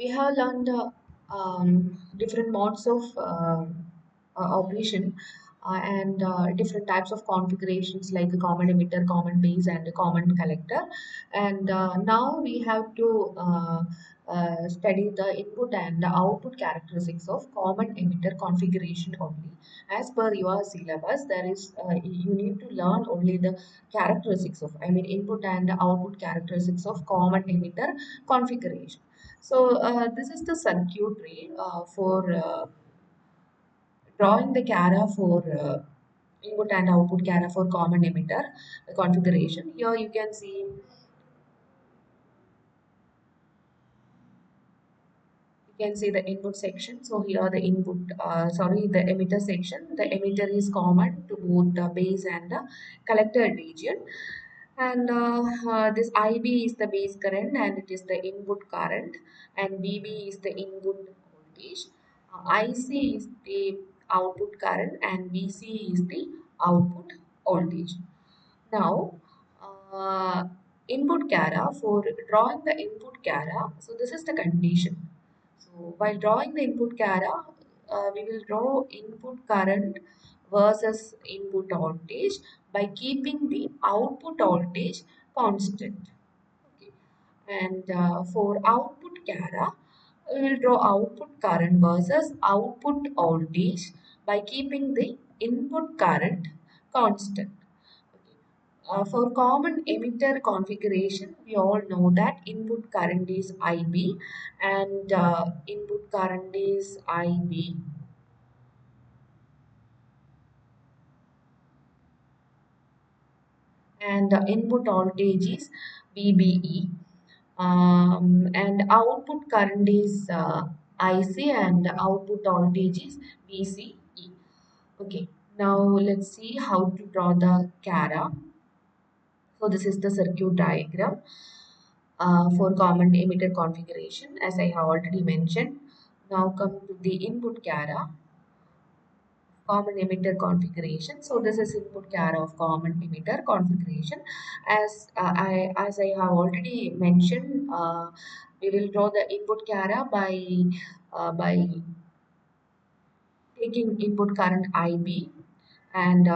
we have learned different modes of operation and different types of configurations like a common emitter, common base, and a common collector. And now we have to study the input and the output characteristics of common emitter configuration only. As per your syllabus, there is you need to learn only the characteristics of, I mean, input and output characteristics of common emitter configuration. So this is the circuitry for drawing the cara for input and output cara for common emitter configuration. Here you can see the input section. So here the the emitter section. The emitter is common to both the base and the collector region. And this IB is the base current and it is the input current, and BB is the input voltage. IC is the output current and VC is the output voltage. Now, uh, input cara, for drawing the input cara, so this is the condition. So while drawing the input cara, we will draw input current versus input voltage by keeping the output voltage constant. Okay. And for output cara, we will draw output current versus output voltage by keeping the input current constant. Okay. For common emitter configuration, we all know that input current is IB and input current is IB and input voltage is VBE, and output current is IC and output voltage is VCE. Okay, now let's see how to draw the cara. So this is the circuit diagram for common emitter configuration, as I have already mentioned. Now come to the input cara, common emitter configuration. So this is input cara of common emitter configuration. As I have already mentioned, we will draw the input cara by taking input current IB and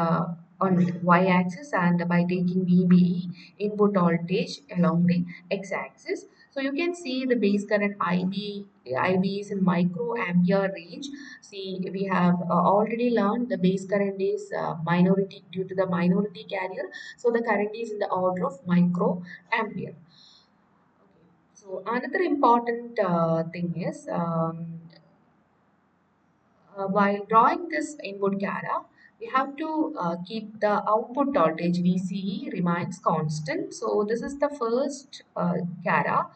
on y-axis, and by taking VBE input voltage along the x-axis. So you can see the base current IB is in microampere range. See, we have already learned the base current is minority due to the minority carrier. So the current is in the order of microampere. Okay. So another important thing is while drawing this input cara, we have to keep the output voltage VCE remains constant. So this is the first cara.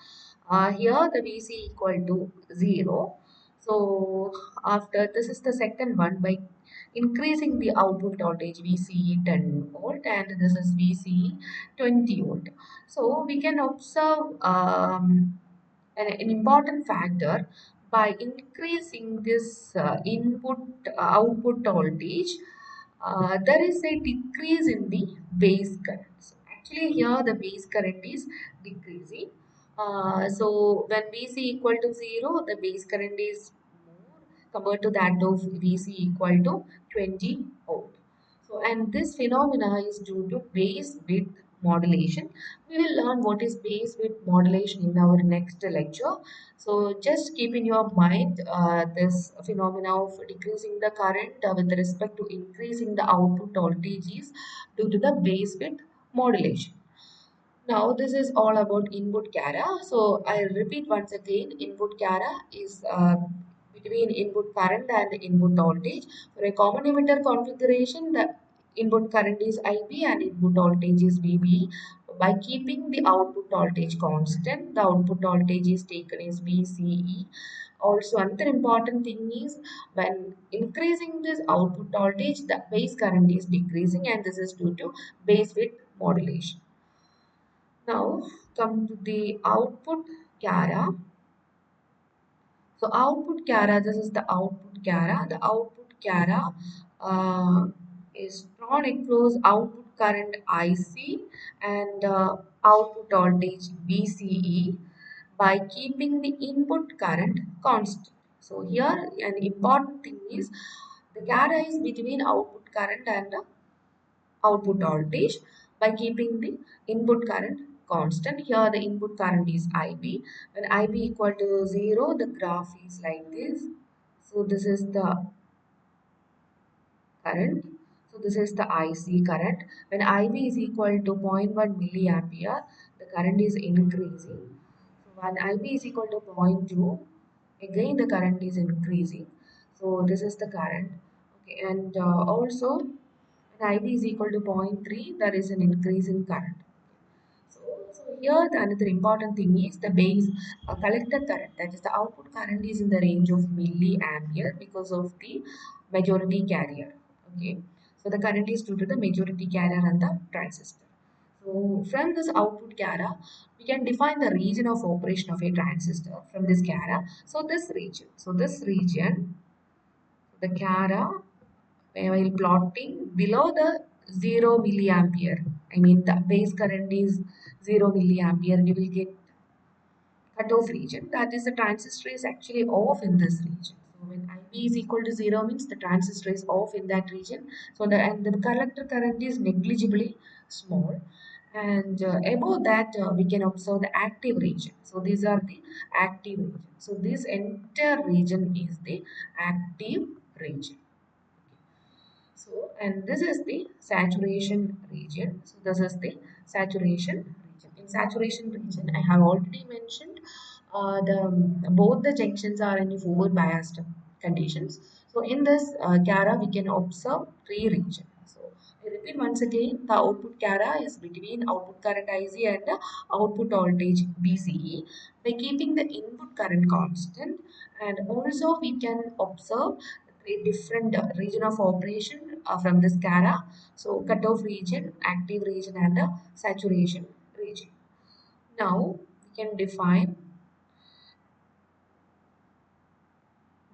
Here the VC equal to 0. So after this is the second one, by increasing the output voltage VCE 10 volt and this is VCE 20 volt. So we can observe an important factor by increasing this input output voltage. There is a decrease in the base current. So actually here the base current is decreasing. So when VC equal to 0, the base current is more compared to that of VC equal to 20 volt. So, and this phenomena is due to base width modulation. We will learn what is base width modulation in our next lecture. So just keep in your mind this phenomena of decreasing the current with respect to increasing the output voltage is due to the base width modulation. Now this is all about input cara. So I repeat once again, input cara is between input current and input voltage. For a common emitter configuration, the input current is IB and input voltage is VB. By keeping the output voltage constant, the output voltage is taken as VCE. Also, another important thing is when increasing this output voltage, the base current is decreasing, and this is due to base width modulation. Now come to the output cara. So output cara, this is the output cara. The output cara is drawn across output current IC and output voltage VCE by keeping the input current constant. So here an important thing is the gara is between output current and output voltage by keeping the input current constant. Here the input current is IB. When IB equal to 0, the graph is like this. So this is the current. So this is the IC current. When IB is equal to zero point 0.1 milliampere, the current is increasing. So when IB is equal to zero point 0.2, again the current is increasing. So this is the current. Okay, and also when IB is equal to zero point 0.3, there is an increase in current. So here the another important thing is the base collector current, that is the output current is in the range of milliampere because of the majority carrier. Okay, so the current is due to the majority carrier and the transistor. So from this output carrier, we can define the region of operation of a transistor from this carrier. So this region, the carrier while plotting below the 0 milliampere, I mean the base current is 0 milliampere, we will get cutoff region. That is the transistor is actually off in this region. So when IB is equal to 0 means the transistor is off in that region. So the collector current is negligibly small. And above that we can observe the active region. So these are the active region. So this entire region is the active region. So, and this is the saturation region. So, this is the saturation region. In saturation region, I have already mentioned both the junctions are in forward biased conditions. So, in this CARA, we can observe three regions. So, I repeat once again, the output CARA is between output current IC and the output voltage BCE by keeping the input current constant, and also we can observe a different region of operation from the SCARA. So cutoff region, active region and saturation region. Now we can define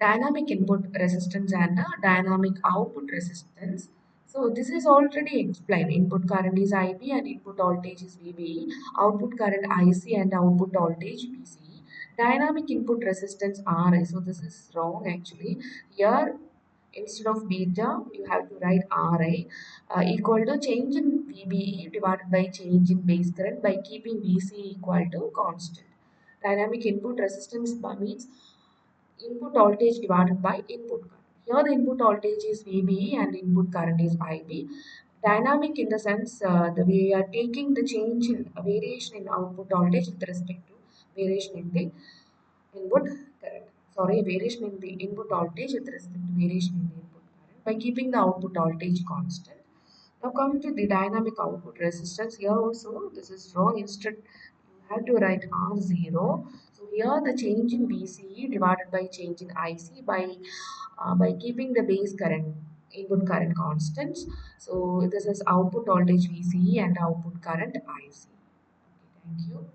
dynamic input resistance and dynamic output resistance. So this is already explained. Input current is IB and input voltage is VBE. Output current IC and output voltage BCE. Dynamic input resistance RA. So this is wrong actually. Here instead of beta you have to write RA equal to change in VBE divided by change in base current by keeping VC equal to constant. Dynamic input resistance means input voltage divided by input current. Here the input voltage is VB and input current is IB. Dynamic in the sense that we are taking the change in variation in output voltage with respect to variation in the input current. Sorry, variation in the input voltage with respect to variation in the input current by keeping the output voltage constant. Now come to the dynamic output resistance. Here also this is wrong. Instead you have to write R0. So here the change in VCE divided by change in IC by keeping the base current input current constants. So this is output voltage VCE and output current IC. Okay, thank you.